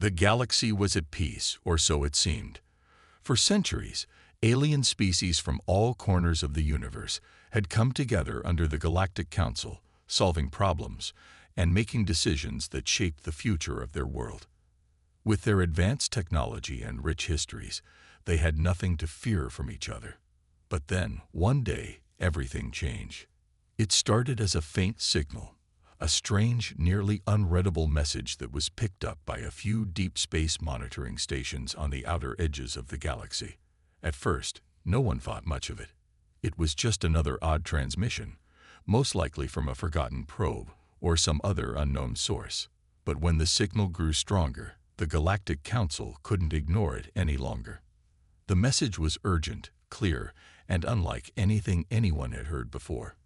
The galaxy was at peace, or so it seemed. For centuries, alien species from all corners of the universe had come together under the Galactic Council, solving problems and making decisions that shaped the future of their world. With their advanced technology and rich histories, they had nothing to fear from each other. But then, one day, everything changed. It started as a faint signal, a strange, nearly unreadable message that was picked up by a few deep space monitoring stations on the outer edges of the galaxy. At first, no one thought much of it. It was just another odd transmission, most likely from a forgotten probe or some other unknown source. But when the signal grew stronger, the Galactic Council couldn't ignore it any longer. The message was urgent, clear, and unlike anything anyone had heard before.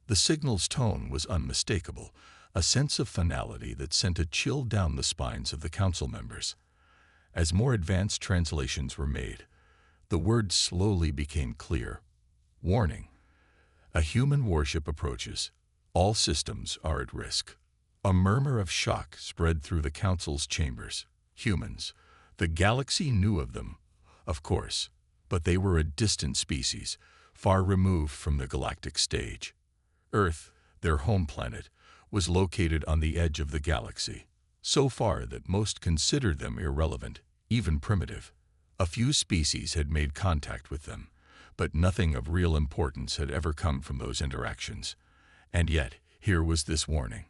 The signal's tone was unmistakable, a sense of finality that sent a chill down the spines of the council members. As more advanced translations were made, the words slowly became clear. Warning. A human warship approaches. All systems are at risk. A murmur of shock spread through the council's chambers. Humans. The galaxy knew of them, of course, but they were a distant species, far removed from the galactic stage. Earth, their home planet, was located on the edge of the galaxy, so far that most considered them irrelevant, even primitive. A few species had made contact with them, but nothing of real importance had ever come from those interactions. And yet, here was this warning.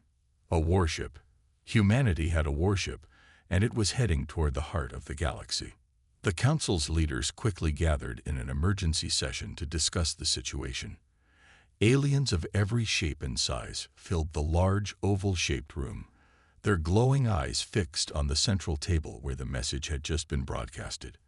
A warship. Humanity had a warship, and it was heading toward the heart of the galaxy. The council's leaders quickly gathered in an emergency session to discuss the situation. Aliens of every shape and size filled the large, oval-shaped room, their glowing eyes fixed on the central table where the message had just been broadcasted.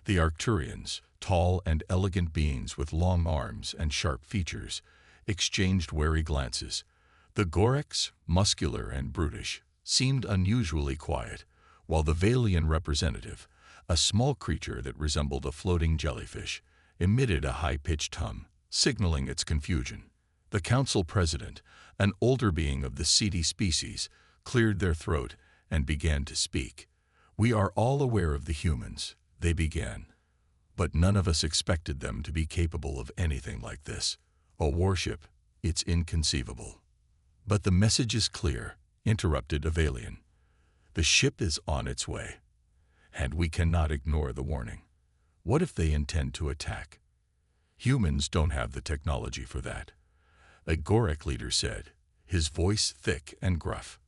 The Arcturians, tall and elegant beings with long arms and sharp features, exchanged wary glances. The Gorex, muscular and brutish, seemed unusually quiet, while the Valian representative, a small creature that resembled a floating jellyfish, emitted a high-pitched hum, signaling its confusion. The council president, an older being of the seedy species, cleared their throat and began to speak. "We are all aware of the humans," they began. "But none of us expected them to be capable of anything like this. A warship, it's inconceivable." "But the message is clear," interrupted a Valian. "The ship is on its way, and we cannot ignore the warning. What if they intend to attack? Humans don't have the technology for that," a Gorek leader said, his voice thick and gruff.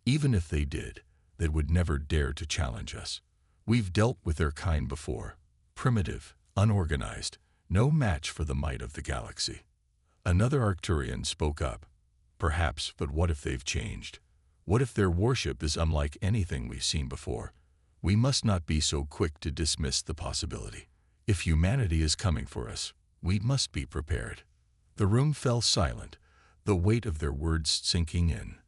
"Even if they did, they would never dare to challenge us. We've dealt with their kind before. Primitive, unorganized, no match for the might of the galaxy." Another Arcturian spoke up. "Perhaps, but what if they've changed? What if their warship is unlike anything we've seen before? We must not be so quick to dismiss the possibility. If humanity is coming for us, we must be prepared." The room fell silent, the weight of their words sinking in.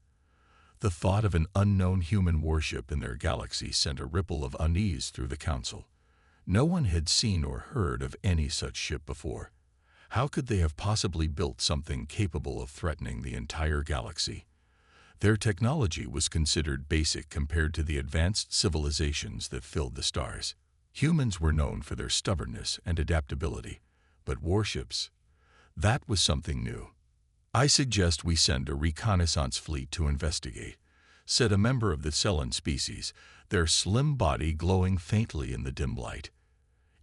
The thought of an unknown human warship in their galaxy sent a ripple of unease through the council. No one had seen or heard of any such ship before. How could they have possibly built something capable of threatening the entire galaxy? Their technology was considered basic compared to the advanced civilizations that filled the stars. Humans were known for their stubbornness and adaptability, but warships, that was something new. "I suggest we send a reconnaissance fleet to investigate," said a member of the Sellan species, their slim body glowing faintly in the dim light.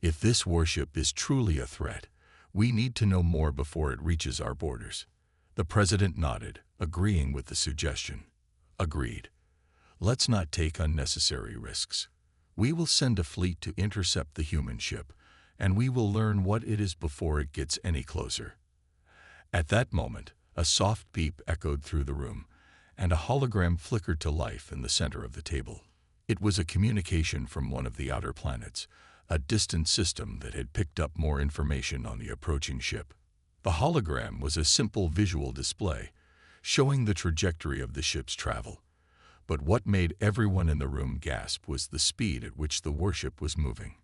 "If this warship is truly a threat, we need to know more before it reaches our borders." The president nodded, agreeing with the suggestion. "Agreed. Let's not take unnecessary risks. We will send a fleet to intercept the human ship, and we will learn what it is before it gets any closer." At that moment, a soft beep echoed through the room, and a hologram flickered to life in the center of the table. It was a communication from one of the outer planets, a distant system that had picked up more information on the approaching ship. The hologram was a simple visual display, showing the trajectory of the ship's travel. But what made everyone in the room gasp was the speed at which the warship was moving.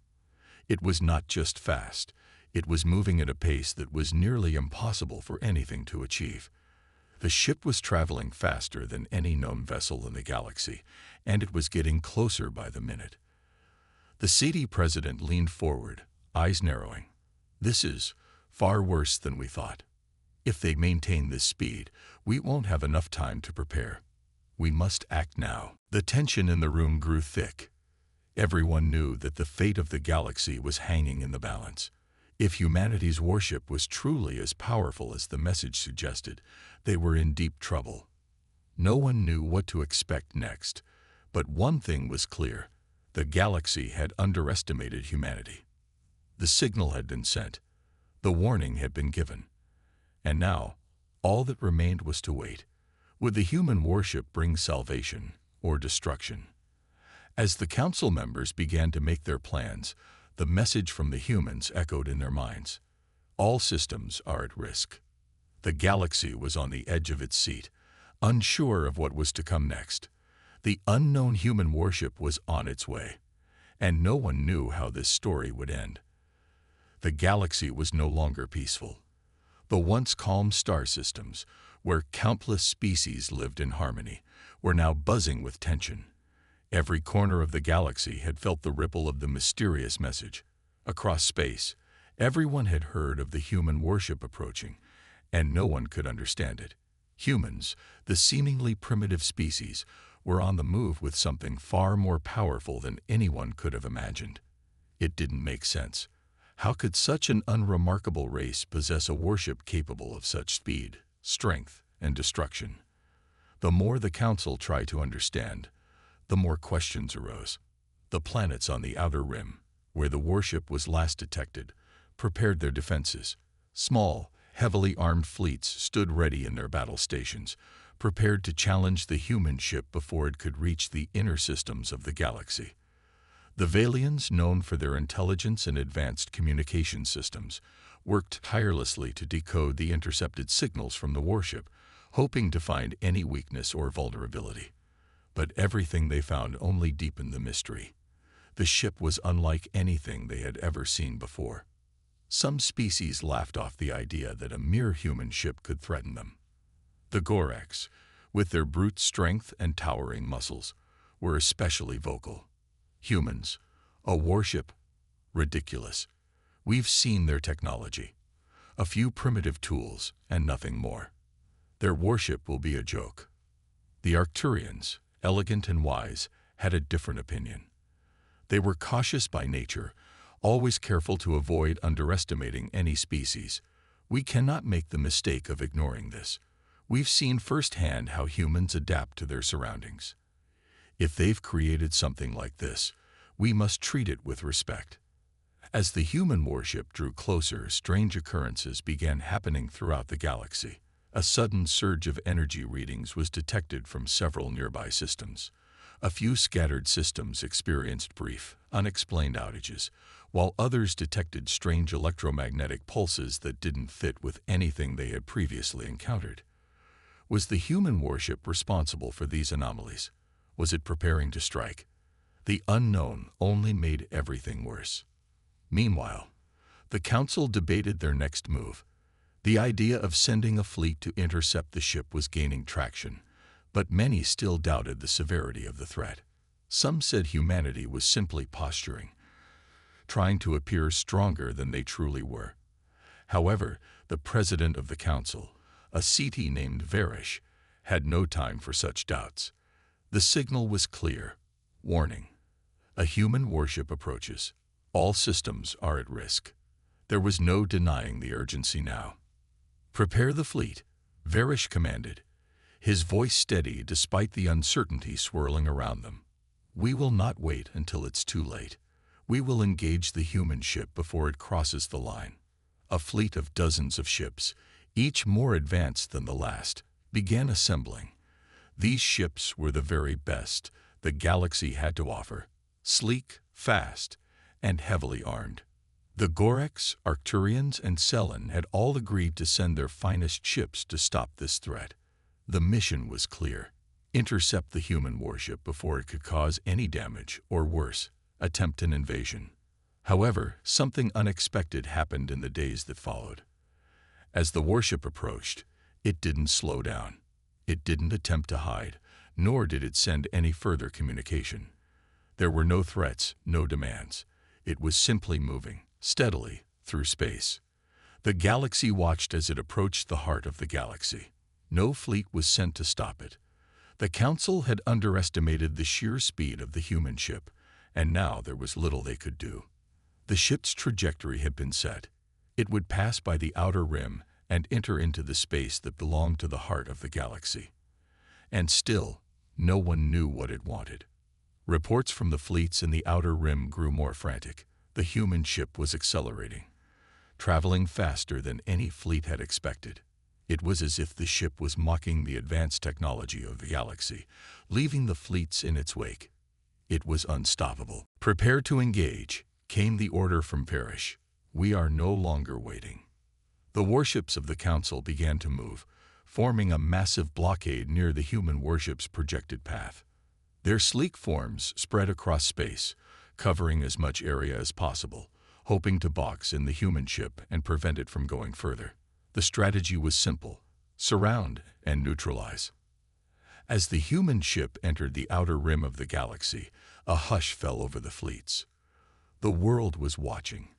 It was not just fast, it was moving at a pace that was nearly impossible for anything to achieve. The ship was traveling faster than any known vessel in the galaxy, and it was getting closer by the minute. The CD president leaned forward, eyes narrowing. "This is far worse than we thought. If they maintain this speed, we won't have enough time to prepare. We must act now." The tension in the room grew thick. Everyone knew that the fate of the galaxy was hanging in the balance. If humanity's warship was truly as powerful as the message suggested, they were in deep trouble. No one knew what to expect next, but one thing was clear: the galaxy had underestimated humanity. The signal had been sent, the warning had been given, and now all that remained was to wait. Would the human warship bring salvation or destruction? As the council members began to make their plans, the message from the humans echoed in their minds. All systems are at risk. The galaxy was on the edge of its seat, unsure of what was to come next. The unknown human warship was on its way, and no one knew how this story would end. The galaxy was no longer peaceful. The once calm star systems, where countless species lived in harmony, were now buzzing with tension. Every corner of the galaxy had felt the ripple of the mysterious message. Across space, everyone had heard of the human warship approaching, and no one could understand it. Humans, the seemingly primitive species, were on the move with something far more powerful than anyone could have imagined. It didn't make sense. How could such an unremarkable race possess a warship capable of such speed, strength, and destruction? The more the Council tried to understand, the more questions arose. The planets on the outer rim, where the warship was last detected, prepared their defenses. Small, heavily armed fleets stood ready in their battle stations, prepared to challenge the human ship before it could reach the inner systems of the galaxy. The Valians, known for their intelligence and advanced communication systems, worked tirelessly to decode the intercepted signals from the warship, hoping to find any weakness or vulnerability. But everything they found only deepened the mystery. The ship was unlike anything they had ever seen before. Some species laughed off the idea that a mere human ship could threaten them. The Gorax, with their brute strength and towering muscles, were especially vocal. "Humans, a warship? Ridiculous. We've seen their technology. A few primitive tools and nothing more. Their warship will be a joke." The Arcturians, elegant and wise, had a different opinion. They were cautious by nature, always careful to avoid underestimating any species. "We cannot make the mistake of ignoring this. We've seen firsthand how humans adapt to their surroundings. If they've created something like this, we must treat it with respect." As the human warship drew closer, strange occurrences began happening throughout the galaxy. A sudden surge of energy readings was detected from several nearby systems. A few scattered systems experienced brief, unexplained outages, while others detected strange electromagnetic pulses that didn't fit with anything they had previously encountered. Was the human warship responsible for these anomalies? Was it preparing to strike? The unknown only made everything worse. Meanwhile, the Council debated their next move. The idea of sending a fleet to intercept the ship was gaining traction, but many still doubted the severity of the threat. Some said humanity was simply posturing, trying to appear stronger than they truly were. However, the president of the Council, a CT named Varish, had no time for such doubts. The signal was clear. Warning. A human warship approaches. All systems are at risk. There was no denying the urgency now. "Prepare the fleet," Varish commanded, his voice steady despite the uncertainty swirling around them. "We will not wait until it's too late. We will engage the human ship before it crosses the line." A fleet of dozens of ships, each more advanced than the last, began assembling. These ships were the very best the galaxy had to offer, sleek, fast, and heavily armed. The Gorax, Arcturians, and Selen had all agreed to send their finest ships to stop this threat. The mission was clear: intercept the human warship before it could cause any damage, or worse, attempt an invasion. However, something unexpected happened in the days that followed. As the warship approached, it didn't slow down. It didn't attempt to hide, nor did it send any further communication. There were no threats, no demands. It was simply moving, steadily, through space. The galaxy watched as it approached the heart of the galaxy. No fleet was sent to stop it. The Council had underestimated the sheer speed of the human ship, and now there was little they could do. The ship's trajectory had been set. It would pass by the outer rim and enter into the space that belonged to the heart of the galaxy. And still, no one knew what it wanted. Reports from the fleets in the outer rim grew more frantic. The human ship was accelerating, traveling faster than any fleet had expected. It was as if the ship was mocking the advanced technology of the galaxy, leaving the fleets in its wake. It was unstoppable. "Prepare to engage," came the order from Parrish. "We are no longer waiting." The warships of the Council began to move, forming a massive blockade near the human warship's projected path. Their sleek forms spread across space, covering as much area as possible, hoping to box in the human ship and prevent it from going further. The strategy was simple: surround and neutralize. As the human ship entered the outer rim of the galaxy, a hush fell over the fleets. The world was watching.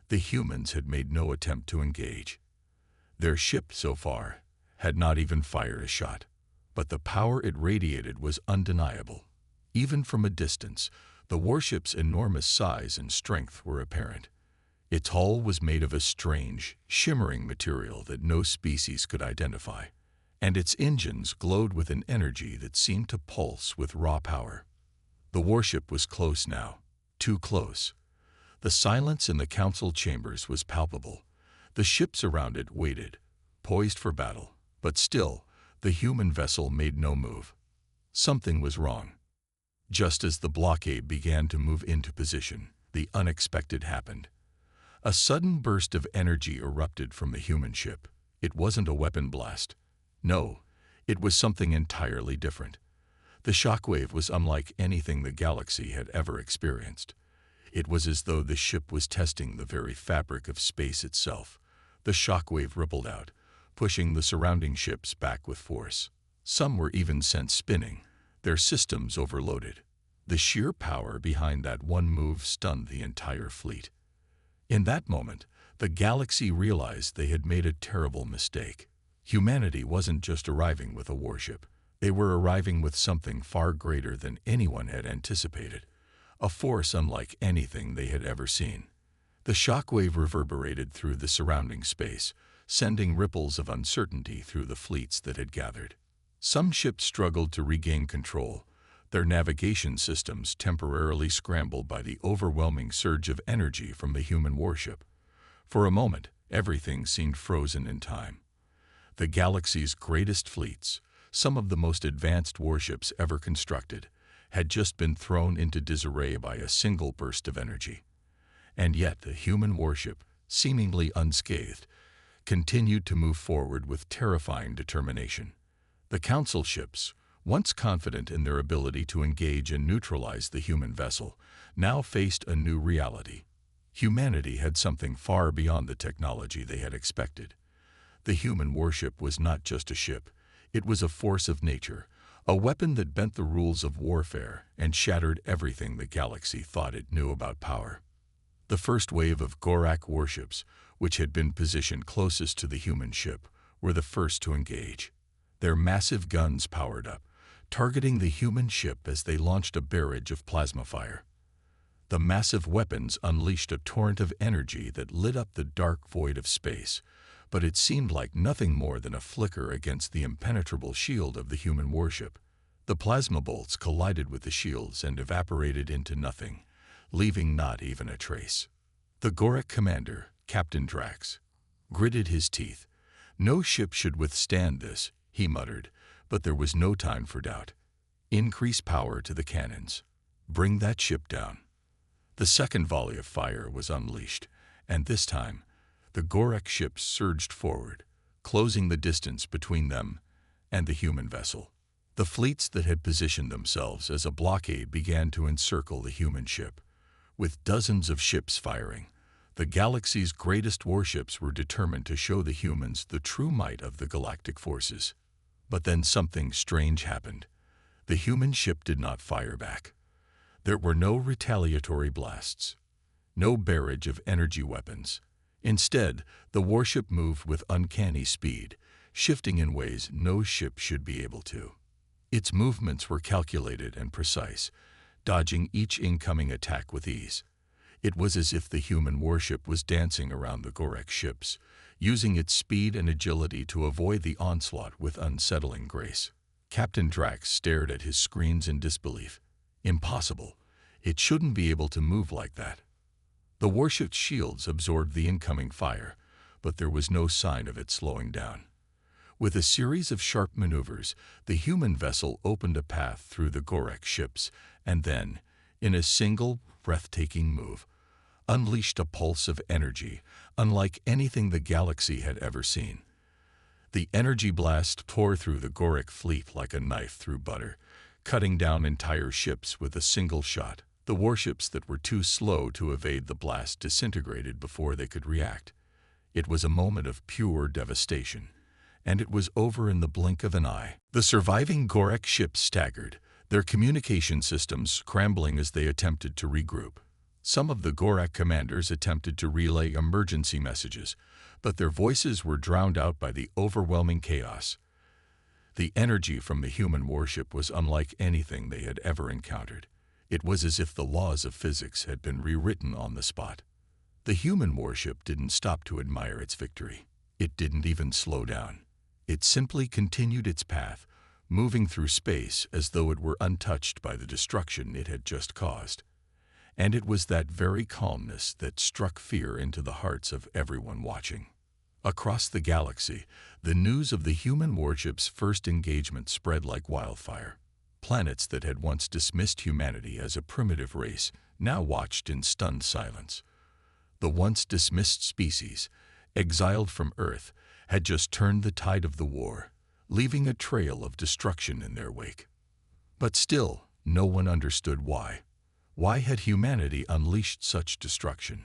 The humans had made no attempt to engage. Their ship, so far, had not even fired a shot. But the power it radiated was undeniable. Even from a distance, the warship's enormous size and strength were apparent. Its hull was made of a strange, shimmering material that no species could identify, and its engines glowed with an energy that seemed to pulse with raw power. The warship was close now, too close. The silence in the council chambers was palpable. The ships around it waited, poised for battle, but still, the human vessel made no move. Something was wrong. Just as the blockade began to move into position, the unexpected happened. A sudden burst of energy erupted from the human ship. It wasn't a weapon blast. No, it was something entirely different. The shockwave was unlike anything the galaxy had ever experienced. It was as though the ship was testing the very fabric of space itself. The shockwave rippled out, pushing the surrounding ships back with force. Some were even sent spinning, their systems overloaded. The sheer power behind that one move stunned the entire fleet. In that moment, the galaxy realized they had made a terrible mistake. Humanity wasn't just arriving with a warship. They were arriving with something far greater than anyone had anticipated, a force unlike anything they had ever seen. The shockwave reverberated through the surrounding space, sending ripples of uncertainty through the fleets that had gathered. Some ships struggled to regain control, their navigation systems temporarily scrambled by the overwhelming surge of energy from the human warship. For a moment, everything seemed frozen in time. The galaxy's greatest fleets, some of the most advanced warships ever constructed, had just been thrown into disarray by a single burst of energy. And yet the human warship, seemingly unscathed, continued to move forward with terrifying determination. The council ships, once confident in their ability to engage and neutralize the human vessel, now faced a new reality. Humanity had something far beyond the technology they had expected. The human warship was not just a ship, it was a force of nature, a weapon that bent the rules of warfare and shattered everything the galaxy thought it knew about power. The first wave of Gorak warships, which had been positioned closest to the human ship, were the first to engage. Their massive guns powered up, targeting the human ship as they launched a barrage of plasma fire. The massive weapons unleashed a torrent of energy that lit up the dark void of space, but it seemed like nothing more than a flicker against the impenetrable shield of the human warship. The plasma bolts collided with the shields and evaporated into nothing, leaving not even a trace. The Gorak commander, Captain Drax, gritted his teeth. No ship should withstand this, he muttered, but there was no time for doubt. Increase power to the cannons. Bring that ship down. The second volley of fire was unleashed, and this time, the Gorak ships surged forward, closing the distance between them and the human vessel. The fleets that had positioned themselves as a blockade began to encircle the human ship. With dozens of ships firing, the galaxy's greatest warships were determined to show the humans the true might of the galactic forces. But then something strange happened. The human ship did not fire back. There were no retaliatory blasts, no barrage of energy weapons. Instead, the warship moved with uncanny speed, shifting in ways no ship should be able to. Its movements were calculated and precise, dodging each incoming attack with ease. It was as if the human warship was dancing around the GALACTIC ships, using its speed and agility to avoid the onslaught with unsettling grace. Captain Drax stared at his screens in disbelief. Impossible. It shouldn't be able to move like that. The warship's shields absorbed the incoming fire, but there was no sign of it slowing down. With a series of sharp maneuvers, the human vessel opened a path through the GALACTIC ships and then, in a single, breathtaking move, unleashed a pulse of energy unlike anything the galaxy had ever seen. The energy blast tore through the GALACTIC fleet like a knife through butter, cutting down entire ships with a single shot. The warships that were too slow to evade the blast disintegrated before they could react. It was a moment of pure devastation, and it was over in the blink of an eye. The surviving GALACTIC ships staggered, their communication systems scrambling as they attempted to regroup. Some of the GALACTIC commanders attempted to relay emergency messages, but their voices were drowned out by the overwhelming chaos. The energy from the human warship was unlike anything they had ever encountered. It was as if the laws of physics had been rewritten on the spot. The human warship didn't stop to admire its victory. It didn't even slow down. It simply continued its path, moving through space as though it were untouched by the destruction it had just caused. And it was that very calmness that struck fear into the hearts of everyone watching. Across the galaxy, the news of the human warship's first engagement spread like wildfire. Planets that had once dismissed humanity as a primitive race now watched in stunned silence. The once dismissed species, exiled from Earth, had just turned the tide of the war, leaving a trail of destruction in their wake. But still, no one understood why. Why had humanity unleashed such destruction?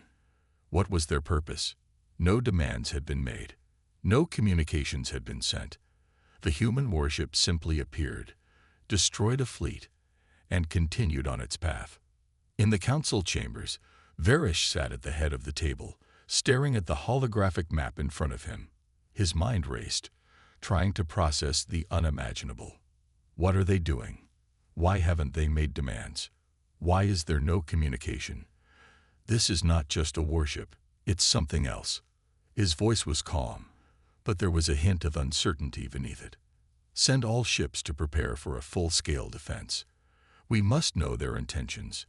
What was their purpose? No demands had been made. No communications had been sent. The human warship simply appeared, destroyed a fleet, and continued on its path. In the council chambers, Varish sat at the head of the table, staring at the holographic map in front of him. His mind raced, trying to process the unimaginable. What are they doing? Why haven't they made demands? Why is there no communication? This is not just a warship, it's something else. His voice was calm, but there was a hint of uncertainty beneath it. Send all ships to prepare for a full-scale defense. We must know their intentions.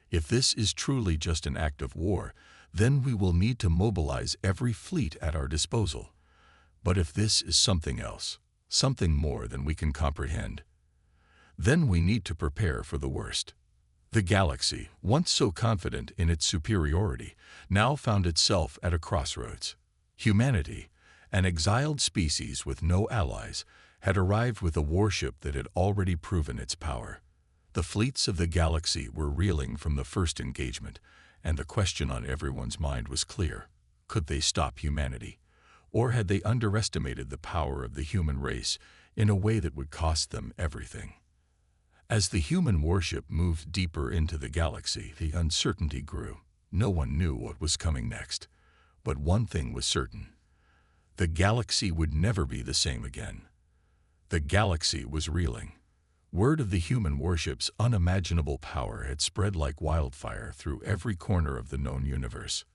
If this is truly just an act of war, then we will need to mobilize every fleet at our disposal. But if this is something else, something more than we can comprehend, then we need to prepare for the worst. The galaxy, once so confident in its superiority, now found itself at a crossroads. Humanity, an exiled species with no allies, had arrived with a warship that had already proven its power. The fleets of the galaxy were reeling from the first engagement, and the question on everyone's mind was clear. Could they stop humanity? Or had they underestimated the power of the human race in a way that would cost them everything? As the human warship moved deeper into the galaxy, the uncertainty grew. No one knew what was coming next. But one thing was certain. The galaxy would never be the same again. The galaxy was reeling. Word of the human warship's unimaginable power had spread like wildfire through every corner of the known universe.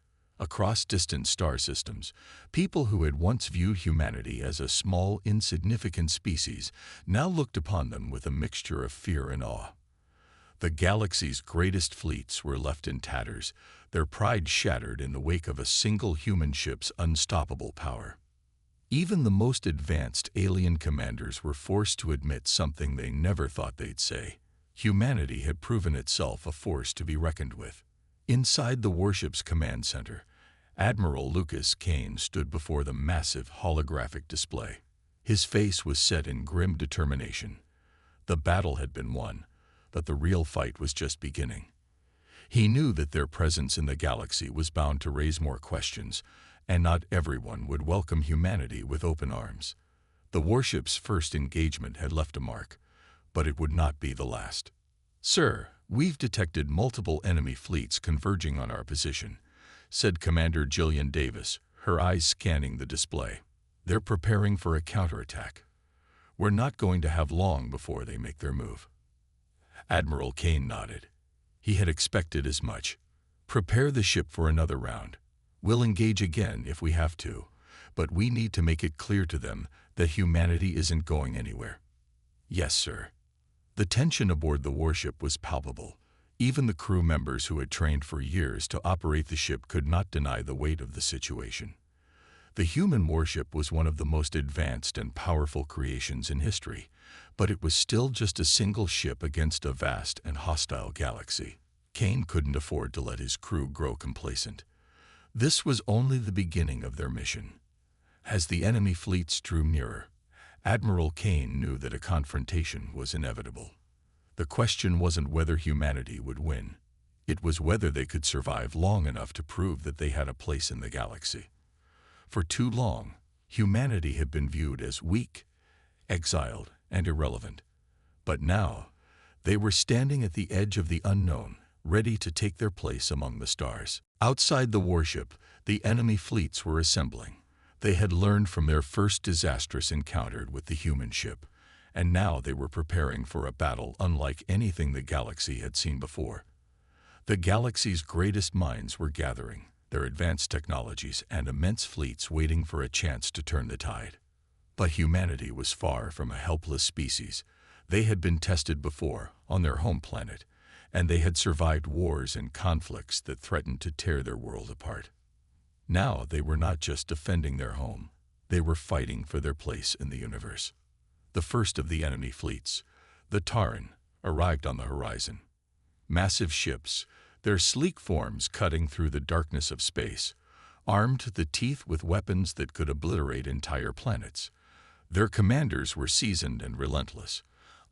Across distant star systems, people who had once viewed humanity as a small, insignificant species now looked upon them with a mixture of fear and awe. The galaxy's greatest fleets were left in tatters, their pride shattered in the wake of a single human ship's unstoppable power. Even the most advanced alien commanders were forced to admit something they never thought they'd say. Humanity had proven itself a force to be reckoned with. Inside the warship's command center, Admiral Lucas Kane stood before the massive holographic display. His face was set in grim determination. The battle had been won, but the real fight was just beginning. He knew that their presence in the galaxy was bound to raise more questions, and not everyone would welcome humanity with open arms. The warship's first engagement had left a mark, but it would not be the last. "Sir, we've detected multiple enemy fleets converging on our position," said Commander Jillian Davis, her eyes scanning the display. "They're preparing for a counterattack. We're not going to have long before they make their move." Admiral Kane nodded. He had expected as much. "Prepare the ship for another round. We'll engage again if we have to, but we need to make it clear to them that humanity isn't going anywhere." "Yes, sir." The tension aboard the warship was palpable. Even the crew members who had trained for years to operate the ship could not deny the weight of the situation. The human warship was one of the most advanced and powerful creations in history, but it was still just a single ship against a vast and hostile galaxy. Kane couldn't afford to let his crew grow complacent. This was only the beginning of their mission. As the enemy fleets drew nearer, Admiral Kane knew that a confrontation was inevitable. The question wasn't whether humanity would win. It was whether they could survive long enough to prove that they had a place in the galaxy. For too long, humanity had been viewed as weak, exiled, and irrelevant. But now, they were standing at the edge of the unknown, ready to take their place among the stars. Outside the warship, the enemy fleets were assembling. They had learned from their first disastrous encounter with the human ship, and now they were preparing for a battle unlike anything the galaxy had seen before. The galaxy's greatest minds were gathering, their advanced technologies and immense fleets waiting for a chance to turn the tide. But humanity was far from a helpless species. They had been tested before, on their home planet, and they had survived wars and conflicts that threatened to tear their world apart. Now they were not just defending their home, they were fighting for their place in the universe. The first of the enemy fleets, the Terran, arrived on the horizon. Massive ships, their sleek forms cutting through the darkness of space, armed to the teeth with weapons that could obliterate entire planets. Their commanders were seasoned and relentless,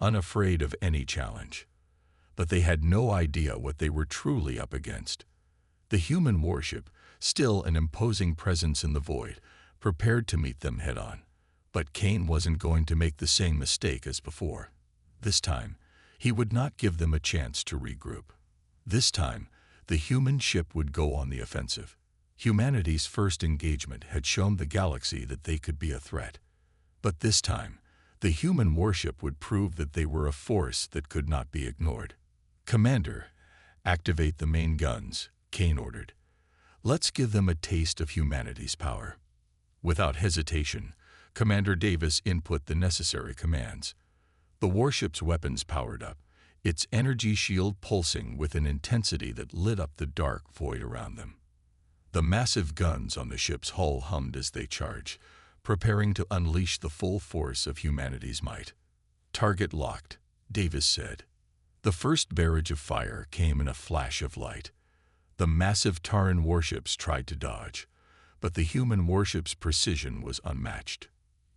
unafraid of any challenge. But they had no idea what they were truly up against. The human warship, still an imposing presence in the void, prepared to meet them head-on. But Kane wasn't going to make the same mistake as before. This time, he would not give them a chance to regroup. This time, the human ship would go on the offensive. Humanity's first engagement had shown the galaxy that they could be a threat. But this time, the human warship would prove that they were a force that could not be ignored. "Commander, activate the main guns," Kane ordered. "Let's give them a taste of humanity's power." Without hesitation, Commander Davis input the necessary commands. The warship's weapons powered up, its energy shield pulsing with an intensity that lit up the dark void around them. The massive guns on the ship's hull hummed as they charged, preparing to unleash the full force of humanity's might. "Target locked," Davis said. The first barrage of fire came in a flash of light. The massive Terran warships tried to dodge, but the human warship's precision was unmatched.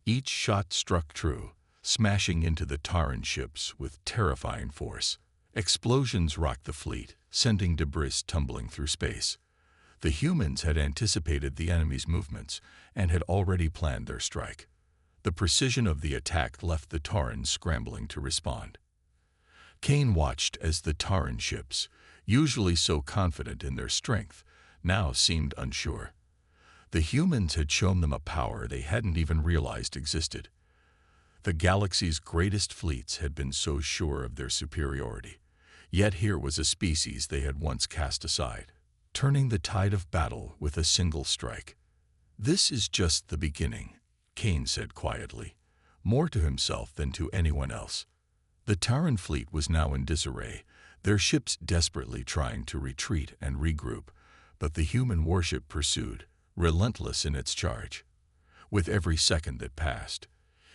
Each shot struck true, smashing into the Terran ships with terrifying force. Explosions rocked the fleet, sending debris tumbling through space. The humans had anticipated the enemy's movements and had already planned their strike. The precision of the attack left the Terrans scrambling to respond. Kane watched as the Terran ships, usually so confident in their strength, now seemed unsure. The humans had shown them a power they hadn't even realized existed. The galaxy's greatest fleets had been so sure of their superiority, yet here was a species they had once cast aside, turning the tide of battle with a single strike. "This is just the beginning," Kane said quietly, more to himself than to anyone else. The Terran fleet was now in disarray, their ships desperately trying to retreat and regroup, but the human warship pursued, relentless in its charge. With every second that passed,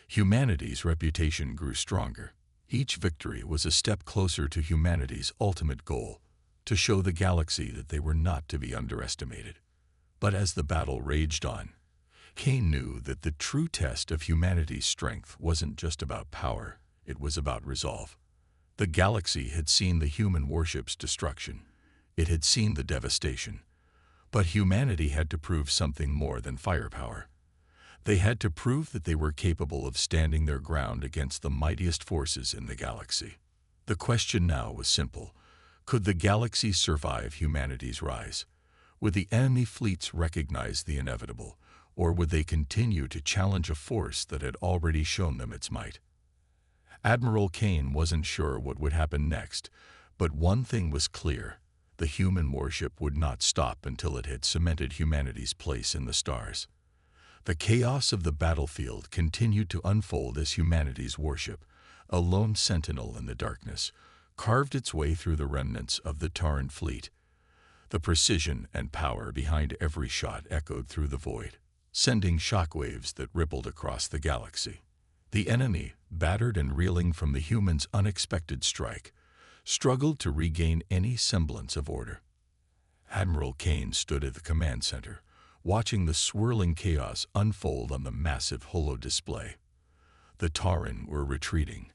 humanity's reputation grew stronger. Each victory was a step closer to humanity's ultimate goal, to show the galaxy that they were not to be underestimated. But as the battle raged on, Kane knew that the true test of humanity's strength wasn't just about power, it was about resolve. The galaxy had seen the human warship's destruction. It had seen the devastation. But humanity had to prove something more than firepower. They had to prove that they were capable of standing their ground against the mightiest forces in the galaxy. The question now was simple. Could the galaxy survive humanity's rise? Would the enemy fleets recognize the inevitable, or would they continue to challenge a force that had already shown them its might? Admiral Kane wasn't sure what would happen next, but one thing was clear. The human warship would not stop until it had cemented humanity's place in the stars. The chaos of the battlefield continued to unfold as humanity's warship, a lone sentinel in the darkness, carved its way through the remnants of the Terran fleet. The precision and power behind every shot echoed through the void, sending shockwaves that rippled across the galaxy. The enemy, battered and reeling from the humans' unexpected strike, struggled to regain any semblance of order. Admiral Kane stood at the command center, watching the swirling chaos unfold on the massive holo-display. The Terran were retreating,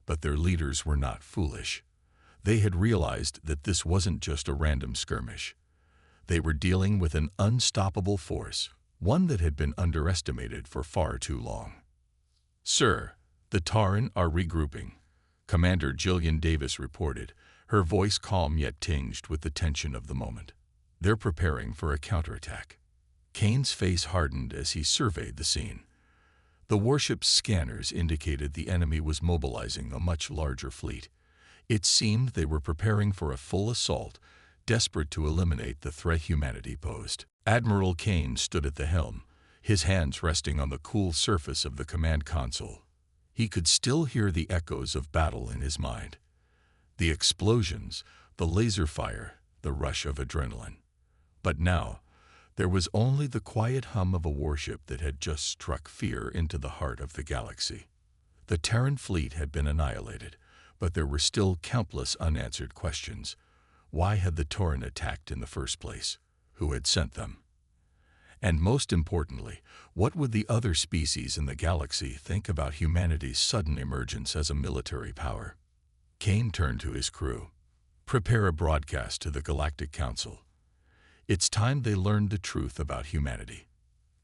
but their leaders were not foolish. They had realized that this wasn't just a random skirmish. They were dealing with an unstoppable force, one that had been underestimated for far too long. "Sir, the Terran are regrouping," Commander Jillian Davis reported, her voice calm yet tinged with the tension of the moment. "They're preparing for a counterattack." Kane's face hardened as he surveyed the scene. The warship's scanners indicated the enemy was mobilizing a much larger fleet. It seemed they were preparing for a full assault, desperate to eliminate the threat humanity posed. Admiral Kane stood at the helm, his hands resting on the cool surface of the command console. He could still hear the echoes of battle in his mind. The explosions, the laser fire, the rush of adrenaline. But now, there was only the quiet hum of a warship that had just struck fear into the heart of the galaxy. The Terran fleet had been annihilated, but there were still countless unanswered questions. Why had the Terran attacked in the first place? Who had sent them? And most importantly, what would the other species in the galaxy think about humanity's sudden emergence as a military power? Kane turned to his crew. "Prepare a broadcast to the Galactic Council. It's time they learned the truth about humanity."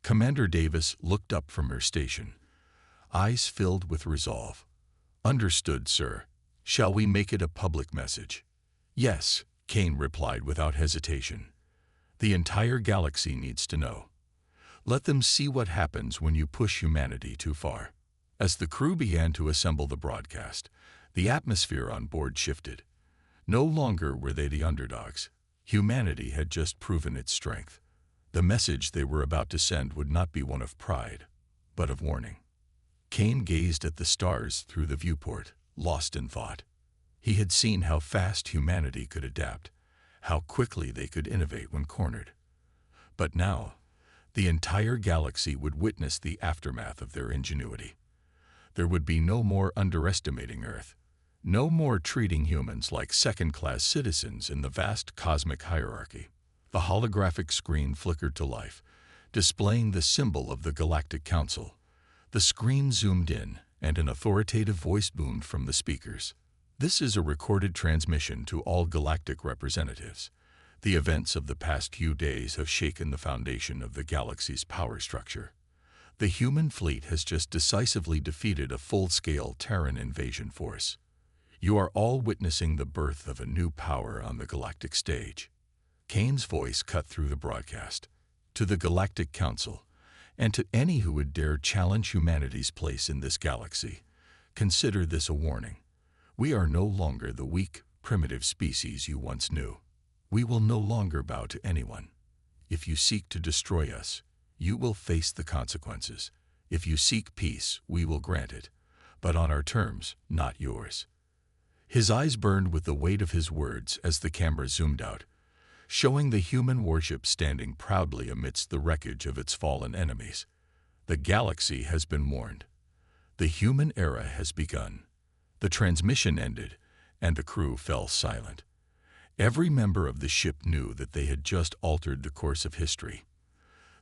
Commander Davis looked up from her station, eyes filled with resolve. "Understood, sir. Shall we make it a public message?" "Yes," Kane replied without hesitation. "The entire galaxy needs to know. Let them see what happens when you push humanity too far." As the crew began to assemble the broadcast, the atmosphere on board shifted. No longer were they the underdogs. Humanity had just proven its strength. The message they were about to send would not be one of pride, but of warning. Kane gazed at the stars through the viewport, lost in thought. He had seen how fast humanity could adapt, how quickly they could innovate when cornered. But now, the entire galaxy would witness the aftermath of their ingenuity. There would be no more underestimating Earth, no more treating humans like second-class citizens in the vast cosmic hierarchy. The holographic screen flickered to life, displaying the symbol of the Galactic Council. The screen zoomed in, and an authoritative voice boomed from the speakers. "This is a recorded transmission to all galactic representatives. The events of the past few days have shaken the foundation of the galaxy's power structure. The human fleet has just decisively defeated a full-scale Terran invasion force. You are all witnessing the birth of a new power on the galactic stage." Kane's voice cut through the broadcast. "To the Galactic Council, and to any who would dare challenge humanity's place in this galaxy, consider this a warning. We are no longer the weak, primitive species you once knew. We will no longer bow to anyone. If you seek to destroy us, you will face the consequences. If you seek peace, we will grant it, but on our terms, not yours." His eyes burned with the weight of his words as the camera zoomed out, showing the human warship standing proudly amidst the wreckage of its fallen enemies. The galaxy has been warned. The human era has begun. The transmission ended, and the crew fell silent. Every member of the ship knew that they had just altered the course of history.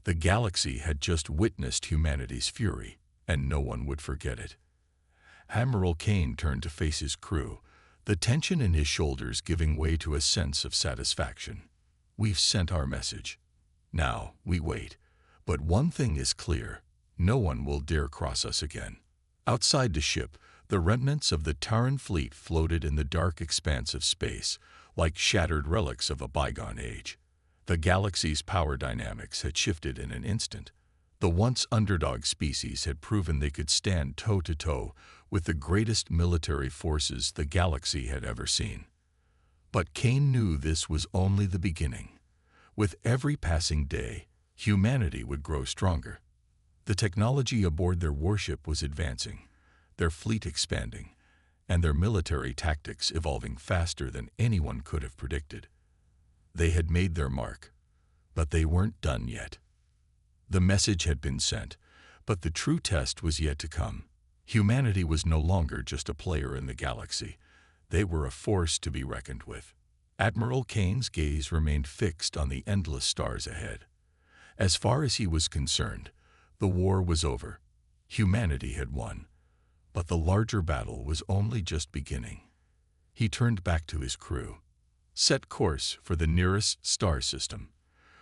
The galaxy had just witnessed humanity's fury, and no one would forget it. Admiral Kane turned to face his crew, the tension in his shoulders giving way to a sense of satisfaction. "We've sent our message. Now we wait. But one thing is clear. No one will dare cross us again. Outside the ship, the remnants of the Terran fleet floated in the dark expanse of space, like shattered relics of a bygone age. The galaxy's power dynamics had shifted in an instant. The once underdog species had proven they could stand toe-to-toe with the greatest military forces the galaxy had ever seen. But Kane knew this was only the beginning. With every passing day, humanity would grow stronger. The technology aboard their warship was advancing, their fleet expanding, and their military tactics evolving faster than anyone could have predicted. They had made their mark, but they weren't done yet. The message had been sent, but the true test was yet to come. Humanity was no longer just a player in the galaxy. They were a force to be reckoned with. Admiral Kane's gaze remained fixed on the endless stars ahead. As far as he was concerned, the war was over. Humanity had won. But the larger battle was only just beginning. He turned back to his crew. Set course for the nearest star system.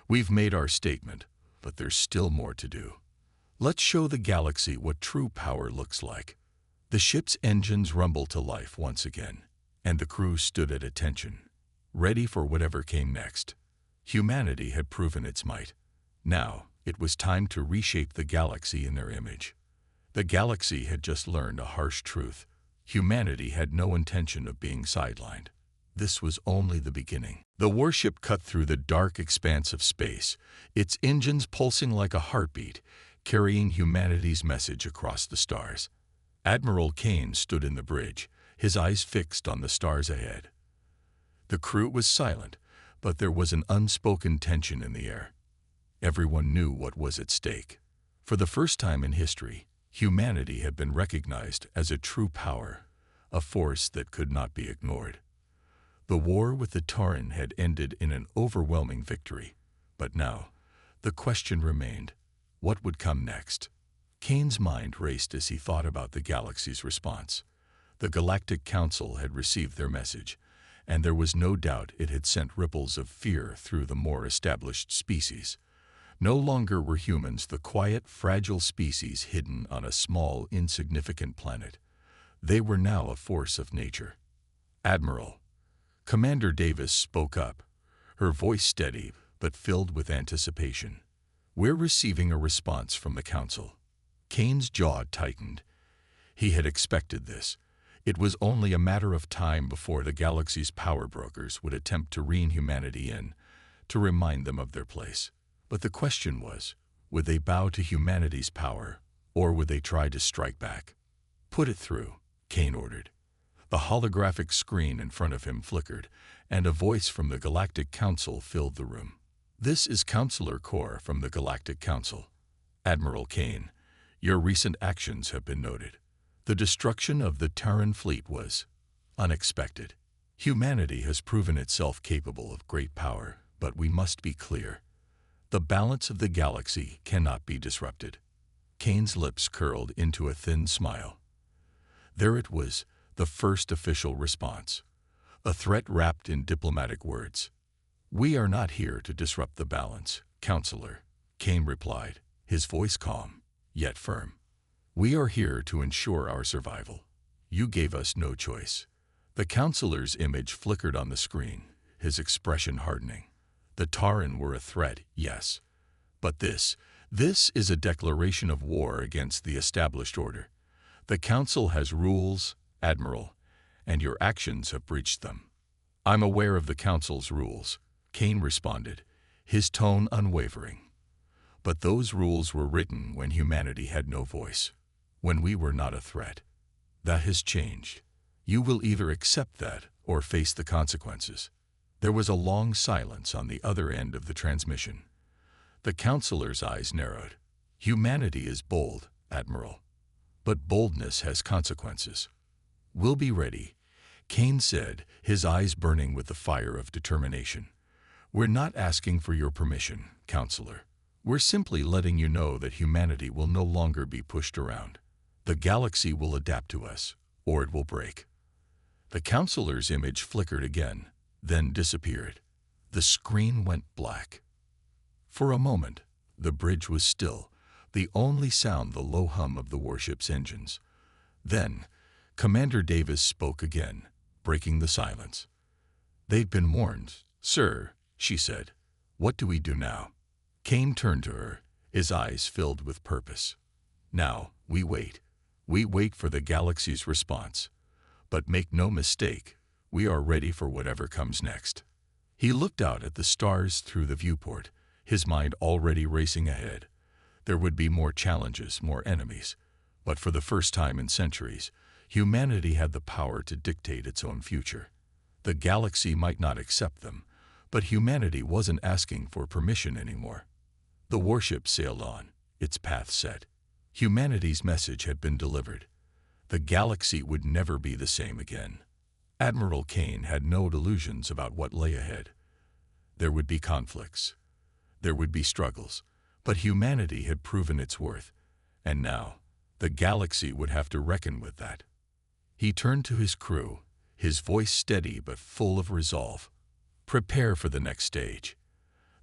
We've made our statement, but there's still more to do. Let's show the galaxy what true power looks like. The ship's engines rumbled to life once again, and the crew stood at attention, ready for whatever came next. Humanity had proven its might. Now, it was time to reshape the galaxy in their image. The galaxy had just learned a harsh truth. Humanity had no intention of being sidelined. This was only the beginning. The warship cut through the dark expanse of space, its engines pulsing like a heartbeat, carrying humanity's message across the stars. Admiral Kane stood in the bridge, his eyes fixed on the stars ahead. The crew was silent, but there was an unspoken tension in the air. Everyone knew what was at stake. For the first time in history, humanity had been recognized as a true power, a force that could not be ignored. The war with the Terran had ended in an overwhelming victory, but now, the question remained, what would come next? Kane's mind raced as he thought about the galaxy's response. The Galactic Council had received their message, and there was no doubt it had sent ripples of fear through the more established species. No longer were humans the quiet, fragile species hidden on a small, insignificant planet. They were now a force of nature. Admiral, Commander Davis spoke up, her voice steady but filled with anticipation. We're receiving a response from the Council. Kane's jaw tightened. He had expected this. It was only a matter of time before the galaxy's power brokers would attempt to rein humanity in, to remind them of their place. But the question was, would they bow to humanity's power, or would they try to strike back? Put it through, Kane ordered. The holographic screen in front of him flickered, and a voice from the Galactic Council filled the room. This is Counselor Core from the Galactic Council. Admiral Kane, your recent actions have been noted. The destruction of the Terran fleet was unexpected. Humanity has proven itself capable of great power, but we must be clear. The balance of the galaxy cannot be disrupted. Kane's lips curled into a thin smile. There it was, the first official response. A threat wrapped in diplomatic words. We are not here to disrupt the balance, Counselor, Kane replied, his voice calm, yet firm. We are here to ensure our survival. You gave us no choice. The Counselor's image flickered on the screen, his expression hardening. The Terran were a threat, yes. But this is a declaration of war against the established order. The Council has rules, Admiral, and your actions have breached them. I'm aware of the Council's rules, Kane responded, his tone unwavering. But those rules were written when humanity had no voice, when we were not a threat. That has changed. You will either accept that or face the consequences. There was a long silence on the other end of the transmission. The Counselor's eyes narrowed. Humanity is bold, Admiral, but boldness has consequences. We'll be ready, Kane said, his eyes burning with the fire of determination. We're not asking for your permission, Counselor. We're simply letting you know that humanity will no longer be pushed around. The galaxy will adapt to us, or it will break. The Counselor's image flickered again, then disappeared. The screen went black. For a moment, the bridge was still, the only sound the low hum of the warship's engines. Then, Commander Davis spoke again, breaking the silence. "They've been warned, sir," she said. "What do we do now?" Kane turned to her, his eyes filled with purpose. "Now, we wait. We wait for the galaxy's response. But make no mistake, we are ready for whatever comes next." He looked out at the stars through the viewport, his mind already racing ahead. There would be more challenges, more enemies. But for the first time in centuries, humanity had the power to dictate its own future. The galaxy might not accept them, but humanity wasn't asking for permission anymore. The warship sailed on, its path set. Humanity's message had been delivered. The galaxy would never be the same again. Admiral Kane had no delusions about what lay ahead. There would be conflicts. There would be struggles. But humanity had proven its worth. And now, the galaxy would have to reckon with that. He turned to his crew, his voice steady but full of resolve. "Prepare for the next stage.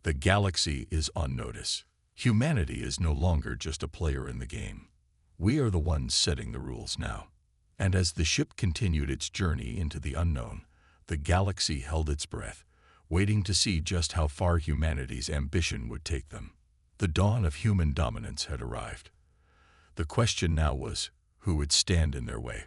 The galaxy is on notice. Humanity is no longer just a player in the game. We are the ones setting the rules now." And as the ship continued its journey into the unknown, the galaxy held its breath, waiting to see just how far humanity's ambition would take them. The dawn of human dominance had arrived. The question now was, who would stand in their way?